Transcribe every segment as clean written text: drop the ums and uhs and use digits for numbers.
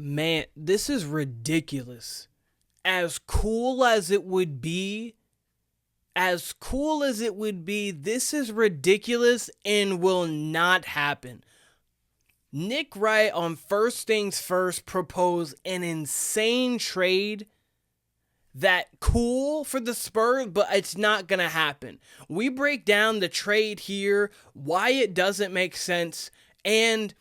Man, this is ridiculous. As cool as it would be, this is ridiculous and will not happen. Nick Wright on First Things First proposed an insane trade that cool for the Spurs, but it's not going to happen. We break down the trade here, why it doesn't make sense, and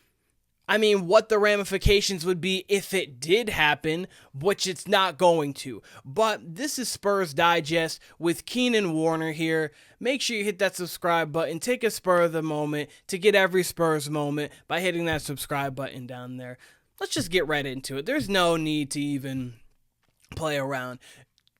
what the ramifications would be if it did happen, which it's not going to. But this is Spurs Digest with Keenan Warner here. Make sure you hit that subscribe button. Take a Spur of the moment to get every Spurs moment by hitting that subscribe button down there. Let's just get right into it. There's no need to even play around.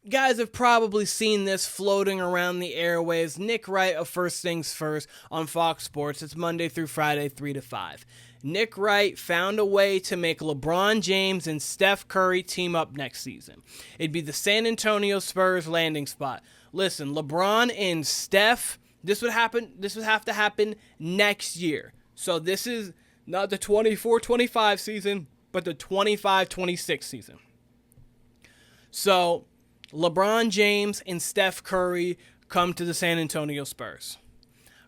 You guys have probably seen this floating around the airwaves. Nick Wright of First Things First on Fox Sports. It's Monday through Friday, 3 to 5. Nick Wright found a way to make LeBron James and Steph Curry team up next season. It'd be the San Antonio Spurs landing spot. Listen, LeBron and Steph, this would have to happen next year. So this is not the 24-25 season, but the 25-26 season. So LeBron James and Steph Curry come to the San Antonio Spurs.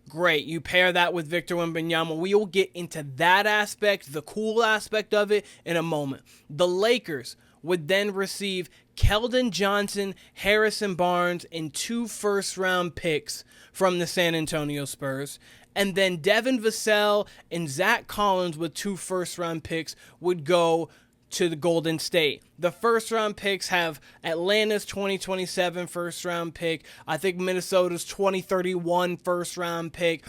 Great, you pair that with Victor Wembanyama. We will get into that aspect, the cool aspect of it, in a moment. The Lakers would then receive Keldon Johnson, Harrison Barnes, and 2 first-round picks from the San Antonio Spurs. And then Devin Vassell and Zach Collins with 2 first-round picks would go to the Golden State. The first-round picks have Atlanta's 2027 first-round pick. I think Minnesota's 2031 first-round pick.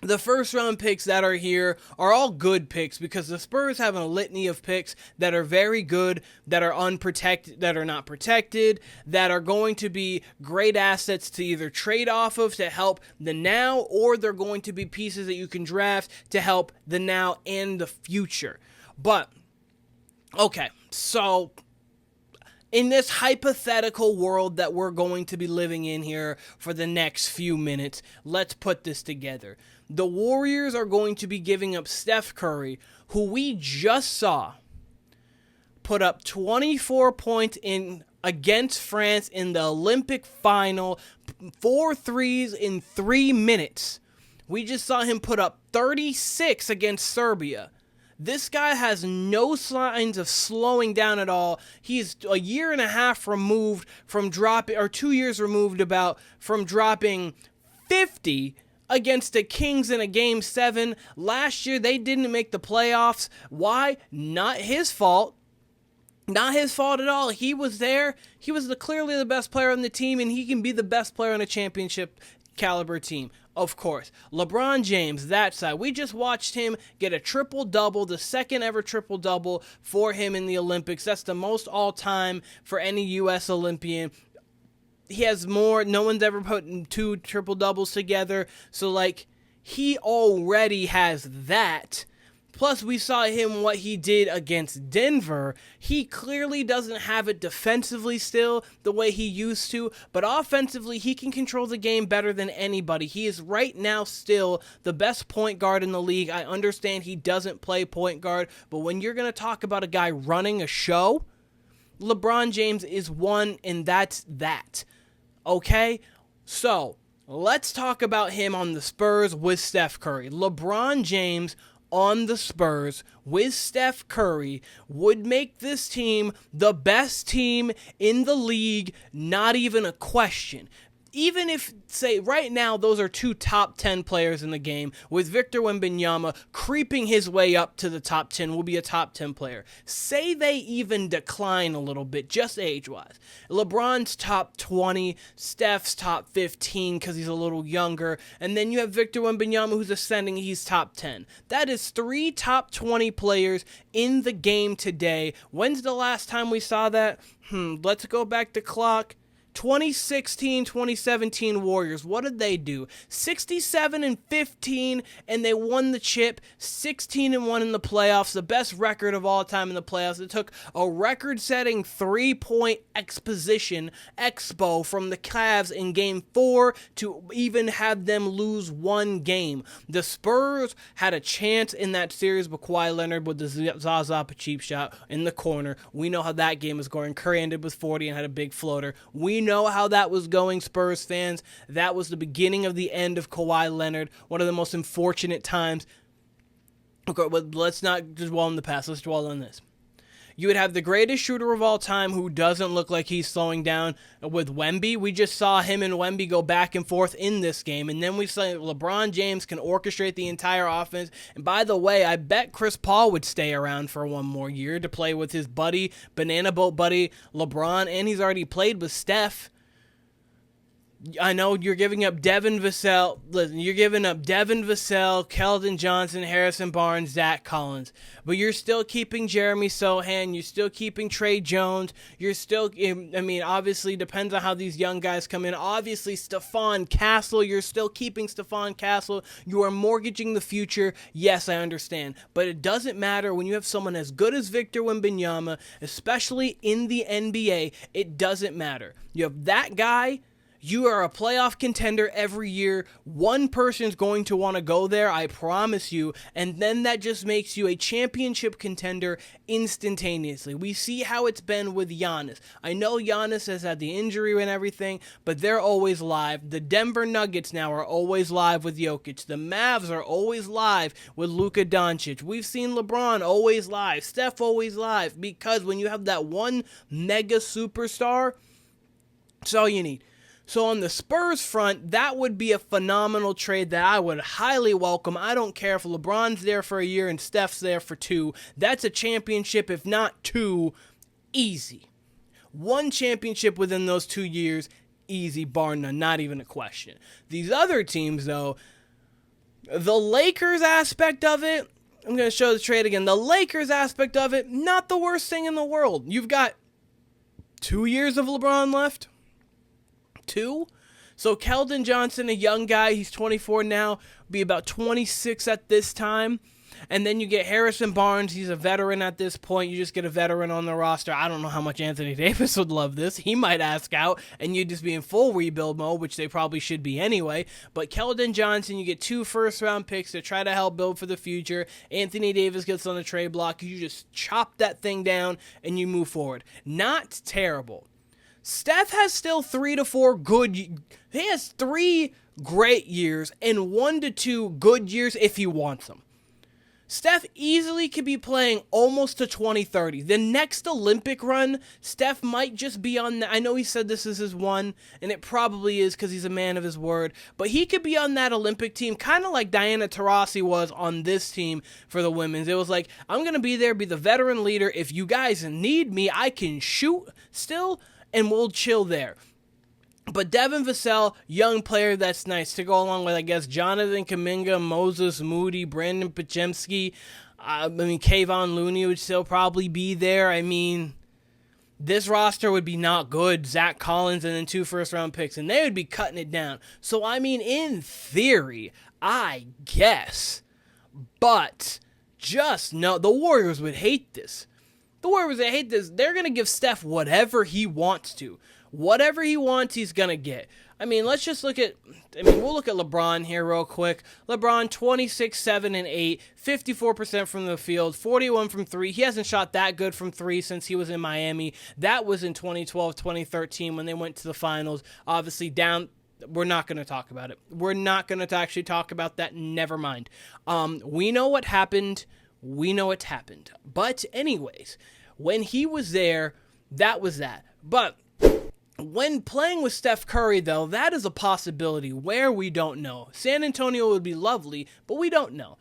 The first-round picks that are here are all good picks because the Spurs have a litany of picks that are very good, that are unprotected, that are not protected, that are going to be great assets to either trade off of to help the now, or they're going to be pieces that you can draft to help the now and the future. But okay, so in this hypothetical world that we're going to be living in here for the next few minutes, let's put this together. The Warriors are going to be giving up Steph Curry, who we just saw put up 24 points against France in the Olympic final, 4 threes in 3 minutes. We just saw him put up 36 against Serbia. This guy has no signs of slowing down at all. He's a year and a half removed from dropping, or 2 years removed from dropping 50 against the Kings in a Game 7. Last year, they didn't make the playoffs. Why? Not his fault. Not his fault at all. He was there. He was clearly the best player on the team, and he can be the best player on a championship caliber team. Of course. LeBron James, that side. We just watched him get a triple-double, the second ever triple-double for him in the Olympics. That's the most all-time for any U.S. Olympian. He has more. No one's ever put 2 triple-doubles together. So, he already has that. Plus, we saw him, what he did against Denver. He clearly doesn't have it defensively still the way he used to, but offensively, he can control the game better than anybody. He is right now still the best point guard in the league. I understand he doesn't play point guard, but when you're going to talk about a guy running a show, LeBron James is one, and that's that. Okay? So, let's talk about him on the Spurs with Steph Curry. LeBron James on the Spurs with Steph Curry would make this team the best team in the league, not even a question. Even if, say, right now, those are 2 top 10 players in the game, with Victor Wembanyama creeping his way up to the top 10, will be a top 10 player. Say they even decline a little bit, just age-wise. LeBron's top 20, Steph's top 15 because he's a little younger, and then you have Victor Wembanyama who's ascending, he's top 10. That is 3 top 20 players in the game today. When's the last time we saw that? Let's go back the clock. 2016, 2017 Warriors, what did they do? 67-15, and they won the chip. 16-1 in the playoffs, the best record of all time in the playoffs. It took a record-setting 3-point expo from the Cavs in Game 4 to even have them lose one game. The Spurs had a chance in that series, but Kawhi Leonard with the Zaza cheap shot in the corner. We know how that game was going. Curry ended with 40 and had a big floater. We know how that was going, Spurs fans. That was the beginning of the end of Kawhi Leonard. One of the most unfortunate times. Okay, but let's not dwell in the past. Let's dwell on this. You would have the greatest shooter of all time who doesn't look like he's slowing down with Wemby. We just saw him and Wemby go back and forth in this game. And then we saw LeBron James can orchestrate the entire offense. And by the way, I bet Chris Paul would stay around for one more year to play with his buddy, banana boat buddy, LeBron. And he's already played with Steph. I know you're giving up Devin Vassell. Listen, you're giving up Devin Vassell, Keldon Johnson, Harrison Barnes, Zach Collins. But you're still keeping Jeremy Sochan. You're still keeping Tre Jones. You're still, I mean, obviously, depends on how these young guys come in. Obviously, Stephon Castle. You're still keeping Stephon Castle. You are mortgaging the future. Yes, I understand. But it doesn't matter when you have someone as good as Victor Wembanyama, especially in the NBA. It doesn't matter. You have that guy. You are a playoff contender every year. One person's going to want to go there, I promise you. And then that just makes you a championship contender instantaneously. We see how it's been with Giannis. I know Giannis has had the injury and everything, but they're always live. The Denver Nuggets now are always live with Jokic. The Mavs are always live with Luka Doncic. We've seen LeBron always live. Steph always live. Because when you have that one mega superstar, that's all you need. So on the Spurs front, that would be a phenomenal trade that I would highly welcome. I don't care if LeBron's there for a year and Steph's there for 2. That's a championship, if not 2, easy. One championship within those 2 years, easy, bar none, not even a question. These other teams, though, the Lakers aspect of it, I'm going to show the trade again. The Lakers aspect of it, not the worst thing in the world. You've got 2 years of LeBron left. 2. So Keldon Johnson, a young guy, he's 24 now, be about 26 at this time. And then you get Harrison Barnes, he's a veteran at this point. You just get a veteran on the roster. I don't know how much Anthony Davis would love this. He might ask out, and you'd just be in full rebuild mode, which they probably should be anyway. But Keldon Johnson, you get 2 first-round picks to try to help build for the future. Anthony Davis gets on the trade block. You just chop that thing down, and you move forward. Not terrible. Steph has still 3 to 4 good. He has 3 great years and 1 to 2 good years if he wants them. Steph easily could be playing almost to 2030. The next Olympic run, Steph might just be on that. I know he said this is his one, and it probably is because he's a man of his word. But he could be on that Olympic team, kind of like Diana Taurasi was on this team for the women's. It was like, I'm going to be there, be the veteran leader. If you guys need me, I can shoot still, and we'll chill there. But Devin Vassell, young player, that's nice to go along with, I guess, Jonathan Kuminga, Moses Moody, Brandon Podziemski. Kayvon Looney would still probably be there. I mean, this roster would be not good. Zach Collins and then 2 first-round picks, and they would be cutting it down. So, I mean, in theory, I guess. But just know, the Warriors would hate this. The Warriors, they hate this. They're going to give Steph whatever he wants to. Whatever he wants, he's going to get. I mean, let's just look at, we'll look at LeBron here real quick. LeBron, 26, 7, and 8, 54% from the field, 41 from 3. He hasn't shot that good from 3 since he was in Miami. That was in 2012, 2013 when they went to the finals. Obviously, down. We're not going to talk about it. We're not going to actually talk about that. Never mind. We know what happened. We know it happened. But anyways, when he was there, that was that. But when playing with Steph Curry, though, that is a possibility where we don't know. San Antonio would be lovely, but we don't know.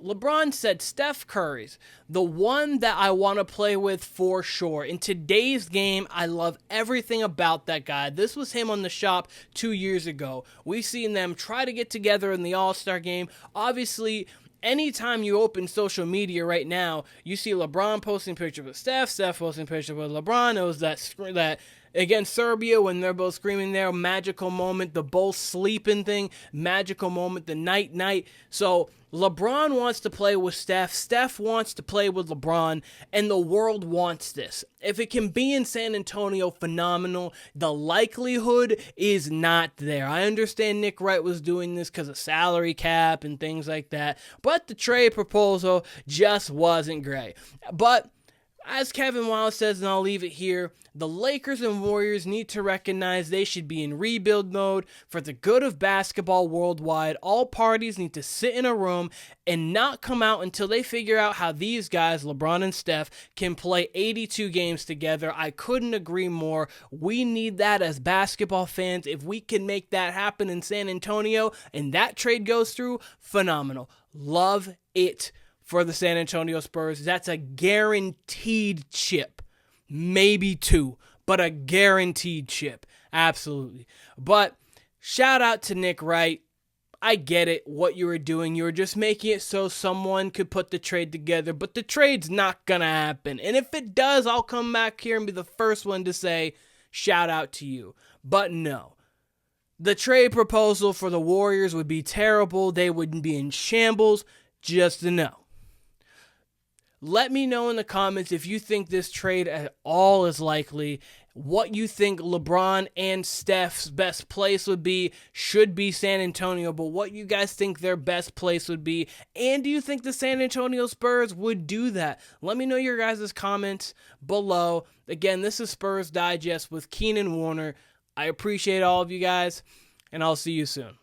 LeBron said Steph Curry's the one that I want to play with for sure. In today's game, I love everything about that guy. This was him on the shop 2 years ago. We've seen them try to get together in the All-Star game. Obviously, anytime you open social media right now, you see LeBron posting pictures with Steph, Steph posting pictures with LeBron. It was that against Serbia when they're both screaming there, magical moment, the both sleeping thing, magical moment, the night. So LeBron wants to play with Steph. Steph wants to play with LeBron, and the world wants this. If it can be in San Antonio, phenomenal. The likelihood is not there. I understand Nick Wright was doing this because of salary cap and things like that, but the trade proposal just wasn't great. But as Kevin Wallace says, and I'll leave it here, the Lakers and Warriors need to recognize they should be in rebuild mode for the good of basketball worldwide. All parties need to sit in a room and not come out until they figure out how these guys, LeBron and Steph, can play 82 games together. I couldn't agree more. We need that as basketball fans. If we can make that happen in San Antonio and that trade goes through, phenomenal. Love it. For the San Antonio Spurs, that's a guaranteed chip. Maybe two, but a guaranteed chip. Absolutely. But shout out to Nick Wright. I get it, what you were doing. You were just making it so someone could put the trade together, but the trade's not going to happen. And if it does, I'll come back here and be the first one to say, shout out to you. But no. The trade proposal for the Warriors would be terrible. They would be in shambles. Just a no. Let me know in the comments if you think this trade at all is likely, what you think LeBron and Steph's best place would be, should be San Antonio, but what you guys think their best place would be, and do you think the San Antonio Spurs would do that? Let me know your guys' comments below. Again, this is Spurs Digest with Keenan Warner. I appreciate all of you guys, and I'll see you soon.